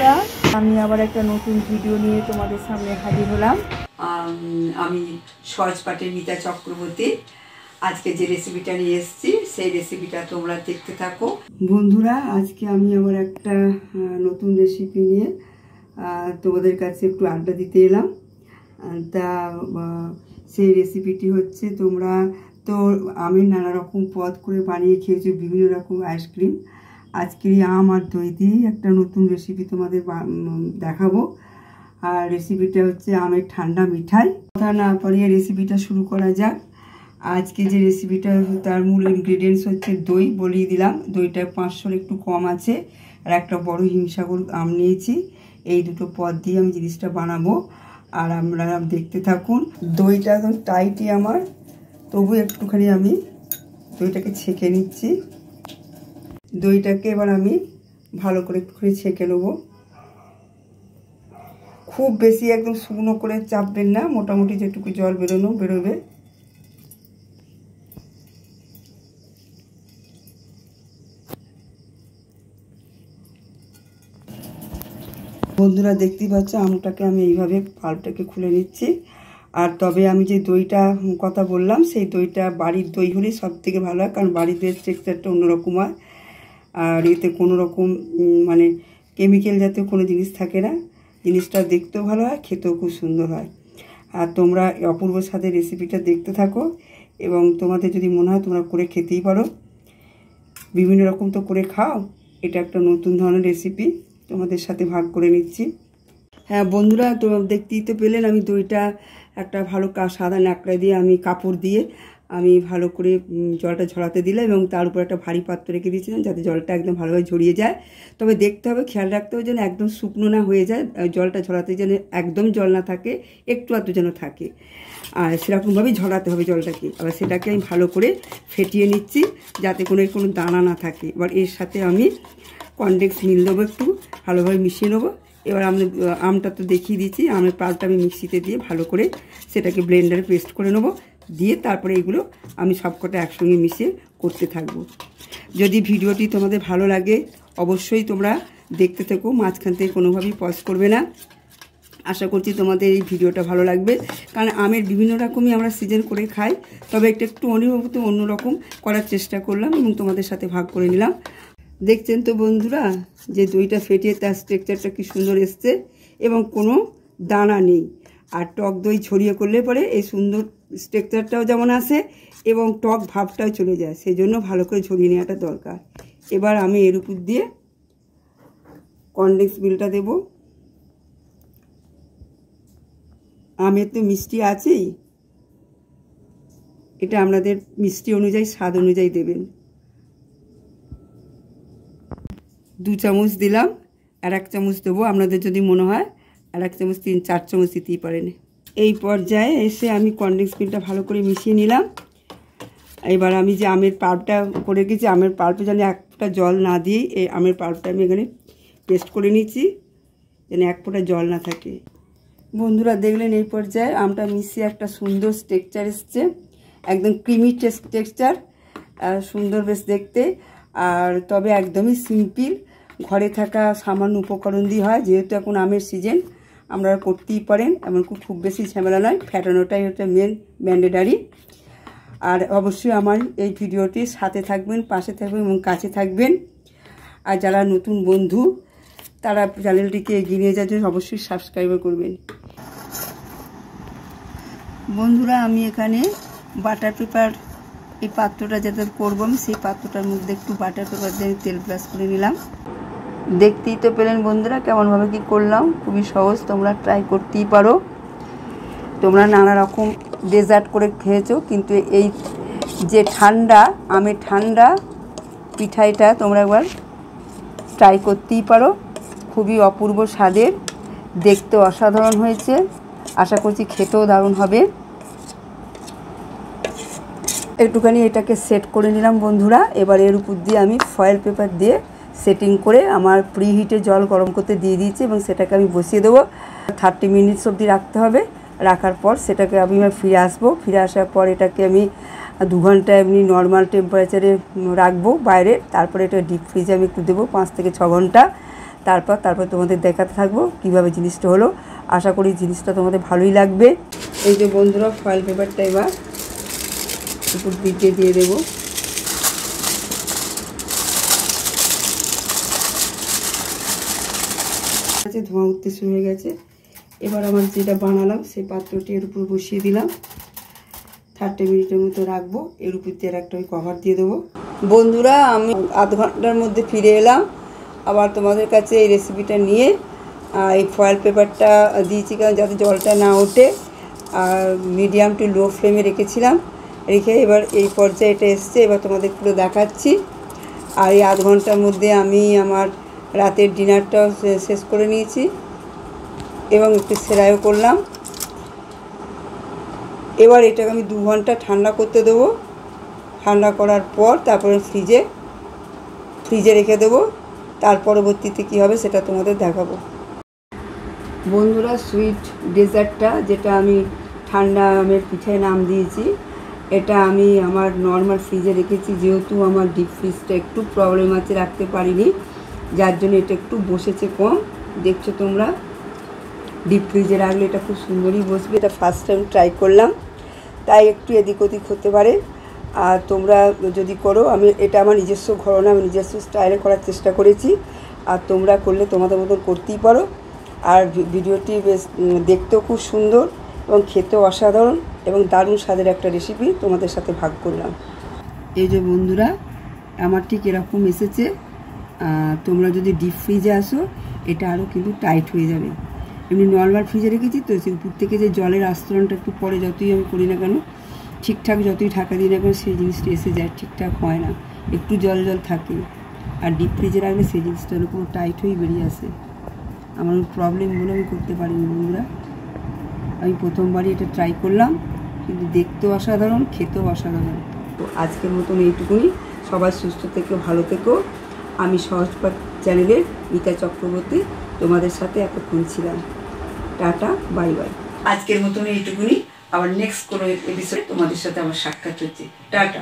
বন্ধুরা, আমি আবার একটা নতুন ভিডিও নিয়ে তোমাদের সামনে হাজির হলাম। আমি সহজপাঠের মিতা চক্রবর্তী। আজকে যে রেসিপিটা নিয়ে এসেছি সেই রেসিপিটা তোমরা দেখতে থাকো। বন্ধুরা, আজকে আমি আবার একটা নতুন রেসিপি নিয়ে তোমাদের কাছে একটু আড্ডা দিতে এলাম। তা সেই রেসিপিটি হচ্ছে, তোমরা তো আমি নানা রকম পদ করে বানিয়ে খেয়েছি, বিভিন্ন রকম আইসক্রিম। আজকে আম আর দই দিয়ে একটা নতুন রেসিপি তোমাদের দেখাবো। আর রেসিপিটা হচ্ছে আমের ঠান্ডা মিঠাই। কথা না পারিয়ে রেসিপিটা শুরু করা যাক। আজকে যে রেসিপিটা, তার মূল ইনগ্রিডিয়েন্টস হচ্ছে দই। বলিয়ে দিলাম, দইটা 500 একটু কম আছে। আর একটা বড় হিমসাগর আম নিয়েছি। এই দুটো পদ দিয়ে আমি জিনিসটা বানাবো, আর আমরা দেখতে থাকুন। দইটা একদম টাইটই আমার, তবু একটুখানি আমি দইটাকে ছেঁকে নিচ্ছি। দইটাকে এবার আমি ভালো করে একটুখানি ছেঁকে নেবো। খুব বেশি একদম শুকনো করে চাপবেন না, মোটামুটি যেটুকু জল বেরোবে। বন্ধুরা, দেখতেই পাচ্ছ আমটাকে আমি এইভাবে পাল্পটাকে খুলে নিচ্ছি। আর তবে আমি যে দইটা কথা বললাম, সেই দইটা বাড়ির দই হলেই সব থেকে ভালো হয়, কারণ বাড়ির দইয়ের টেক্সচারটা অন্যরকম হয়। আর এতে কোনো রকম মানে কেমিক্যাল জাতীয় কোনো জিনিস থাকে না। জিনিসটা দেখতেও ভালো হয়, খেতেও খুব সুন্দর হয়। আর তোমরা অপূর্ব স্বাদের রেসিপিটা দেখতে থাকো, এবং তোমাদের যদি মনে হয় তোমরা করে খেতেই পারো। বিভিন্ন রকম তো করে খাও, এটা একটা নতুন ধরনের রেসিপি তোমাদের সাথে ভাগ করে নিচ্ছি। হ্যাঁ বন্ধুরা, তো দেখতেই তো পেলেন, আমি দইটা একটা ভালো সাদা ন্যাকড়া দিয়ে আমি কাপড় দিয়ে আমি ভালো করে জলটা ঝরাতে দিলাম, এবং তার উপর একটা ভারী পাত্র রেখে দিয়েছিলাম যাতে জলটা একদম ভালোভাবে ঝরিয়ে যায়। তবে দেখতে হবে, খেয়াল রাখতে হবে যেন একদম শুকনো না হয়ে যায়, জলটা ঝরাতে যেন একদম জল না থাকে, একটু আধটু যেন থাকে। আর সেরকমভাবেই ঝরাতে হবে জলটাকে। আবার সেটাকে আমি ভালো করে ফেটিয়ে নিচ্ছি যাতে কোনো দানা না থাকে। এবার এর সাথে আমি কনডেন্স মিল্ক দেবো, একটু ভালোভাবে মিশিয়ে নেবো। এবার আমি আমটা তো দেখিয়ে দিচ্ছি, আমের পাল্পটা আমি মিক্সিতে দিয়ে ভালো করে সেটাকে ব্লেন্ডারে পেস্ট করে নেবো। দিয়ে তারপরে এগুলো আমি সবকটা একসঙ্গে মিশিয়ে করতে থাকবো। যদি ভিডিওটি তোমাদের ভালো লাগে অবশ্যই তোমরা দেখতে থেকো, মাঝখান থেকে কোনোভাবেই পজ করবে না। আশা করছি তোমাদের এই ভিডিওটা ভালো লাগবে, কারণ আমের বিভিন্ন রকমই আমরা সিজন করে খাই, তবে এটা একটু অন্যরকম করার চেষ্টা করলাম এবং তোমাদের সাথে ভাগ করে নিলাম। দেখছেন তো বন্ধুরা, যে দইটা ফেটিয়ে তার স্ট্রাকচারটা কি সুন্দর এসছে, এবং কোনো দানা নেই। আর টক দই ছড়িয়ে করলে পরে এই সুন্দর স্ট্রাকচারটাও যেমন আসে এবং টক ভাবটাও চলে যায়, সেই জন্য ভালো করে ছড়িয়ে নেওয়াটা দরকার। এবার আমি এর উপর দিয়ে কনডেন্স মিল্কটা দেব। আমের তো মিষ্টি আছেই, এটা আপনাদের মিষ্টি অনুযায়ী, স্বাদ অনুযায়ী দেবেন। 2 চামচ দিলাম, আর 1 চামচ দেবো। আপনাদের যদি মনে হয় আর 1 চামচ, 3-4 চামচ দিতেই পারেন। এই পর্যায়ে এসে আমি কনডেন্স মিল্কটা ভালো করে মিশিয়ে নিলাম। এবার আমি যে আমের পাল্পটা করে রেখেছি, আমের পাল্পে যেন একটা জল না দিই, এই আমের পাল্পটা আমি এখানে পেস্ট করে নিচ্ছি যেন এক ফোঁটা জল না থাকে। বন্ধুরা দেখলেন, এই পর্যায়ে আমটা মিশিয়ে একটা সুন্দর টেক্সচার এসছে, একদম ক্রিমি টেক্সচার, সুন্দর বেশ দেখতে। আর তবে একদমই সিম্পল, ঘরে থাকা সামান্য উপকরণ দিয়ে হয়। যেহেতু এখন আমের সিজন, আপনারা করতেই পারেন, এমন খুব বেশি ঝামেলা নয়। ফ্যাটানোটাই হচ্ছে মেন ম্যান্ডেটারি। আর অবশ্যই আমার এই ভিডিওটির সাথে থাকবেন, পাশে থাকবেন এবং কাছে থাকবেন। আর যারা নতুন বন্ধু, তারা চ্যানেলটিকে এগিয়ে নিয়ে যাওয়ার জন্য অবশ্যই সাবস্ক্রাইব করবেন। বন্ধুরা, আমি এখানে বাটার পেপার, এই পাত্রটা যাতে করবো আমি, সেই পাত্রটার মধ্যে একটু বাটার পেপার দিয়ে তেল ব্রাশ করে নিলাম। দেখতেই তো পেলেন বন্ধুরা কেমনভাবে কি করলাম। খুবই সহজ, তোমরা ট্রাই করতেই পারো। তোমরা নানা রকম ডেজার্ট করে খেয়েছো, কিন্তু এই যে ঠান্ডা আমের ঠান্ডা পিঠাইটা তোমরা একবার ট্রাই করতেই পারো। খুবই অপূর্ব স্বাদের, দেখতে অসাধারণ হয়েছে। আশা করছি খেতেও দারুণ হবে। একটুখানি এটাকে সেট করে নিলাম বন্ধুরা। এবার এর উপর দিয়ে আমি ফয়েল পেপার দিয়ে সেটিং করে আমার প্রি হিটে জল গরম করতে দিয়ে দিয়েছি, এবং সেটাকে আমি বসিয়ে দেবো। 30 মিনিটস অবধি রাখতে হবে। রাখার পর সেটাকে আমি ফিরে আসবো। ফিরে আসার পর এটাকে আমি 2 ঘন্টা এমনি নর্মাল টেম্পারেচারে রাখবো বাইরে। তারপরে এটা ডিপ ফ্রিজে আমি একটু দেবো 5 থেকে 6 ঘন্টা। তারপর তোমাদের দেখাতে থাকবো কীভাবে জিনিসটা হলো। আশা করি জিনিসটা তোমাদের ভালোই লাগবে। এই যে বন্ধুরা ফয়েল পেপারটা এবার উপর দিকে দিয়ে দেবো। ধোঁয়া উঠতে শুরু হয়ে গেছে। এবার আমার যেটা বানালাম সেই পাত্রটি এর উপর বসিয়ে দিলাম। 30 মিনিটের মতো রাখবো। এর উপর দিয়ে একটা ওই কভার দিয়ে দেবো। বন্ধুরা আমি আধ ঘন্টার মধ্যে ফিরে এলাম। আবার তোমাদের কাছে এই রেসিপিটা নিয়ে এই ফয়েল পেপারটা দিয়েছি কারণ যাতে জলটা না ওঠে, আর মিডিয়াম টু লো ফ্লেমে রেখেছিলাম। রেখে এবার এই পর্যায়ে এটা এসছে। এবার তোমাদের পুরো দেখাচ্ছি। আর এই আধ ঘন্টার মধ্যে আমি আমার রাতের ডিনারটাও শেষ করে নিয়েছি এবং একটু সেরাইও করলাম। এবার এটাকে আমি 2 ঘন্টা ঠান্ডা করতে দেবো। ঠান্ডা করার পর তারপরে ফ্রিজে রেখে দেবো। তার পরবর্তীতে কী হবে সেটা তোমাদের দেখাবো। বন্ধুরা সুইট ডেজার্টটা যেটা আমি ঠান্ডা আমের পিঠায় নাম দিয়েছি, এটা আমি আমার নর্মাল ফ্রিজে রেখেছি। যেহেতু আমার ডিপ ফ্রিজটা একটু প্রবলেম আছে, রাখতে পারিনি, যার জন্য এটা একটু বসেছে কম। দেখছো তোমরা, ডিপ ফ্রিজে রাখলে এটা খুব সুন্দরই বসবে। এটা ফার্স্ট টাইম ট্রাই করলাম, তাই একটু এদিক ওদিক হতে পারে। আর তোমরা যদি করো, এটা আমার নিজস্ব ঘরনা, আমি নিজস্ব স্টাইলে করার চেষ্টা করেছি। আর তোমরা করলে তোমাদের মতন করতেই পারো। আর ভিডিওটি বেশ দেখতেও খুব সুন্দর এবং খেতেও অসাধারণ এবং দারুণ স্বাদের একটা রেসিপি তোমাদের সাথে ভাগ করলাম। এই যে বন্ধুরা আমার ঠিক এরকম এসেছে। তোমরা যদি ডিপ ফ্রিজে আসো এটা আরও কিন্তু টাইট হয়ে যাবে। এমনি নর্মাল ফ্রিজে রেখেছি তো, সে উপর থেকে যে জলের আস্তরণটা একটু পরে যতই আমি করি না কেন, ঠিকঠাক যতই ঢাকা দিই না কেন, সেই জিনিসটা এসে যায়, ঠিকঠাক হয় না, একটু জল থাকে। আর ডিপ ফ্রিজে রাখলে সেই জিনিসটা পুরো টাইট হয়েই বেরিয়ে আসে। আমার প্রবলেম বলে আমি করতে পারিনি বন্ধুরা। আমি প্রথমবারই এটা ট্রাই করলাম, কিন্তু দেখতেও অসাধারণ, খেতেও অসাধারণ। তো আজকের মতন এইটুকুই। সবাই সুস্থ থেকো, ভালো থেকো। আমি সহজপাঠ চ্যানেলের মিতা চক্রবর্তী তোমাদের সাথে এতক্ষণ ছিলাম। Tata, bye bye. আজকের মতন এইটুকুনি। আবার নেক্সট কোনো এপিসোড তোমাদের সাথে আমার সাক্ষাৎ হচ্ছে। টাটা।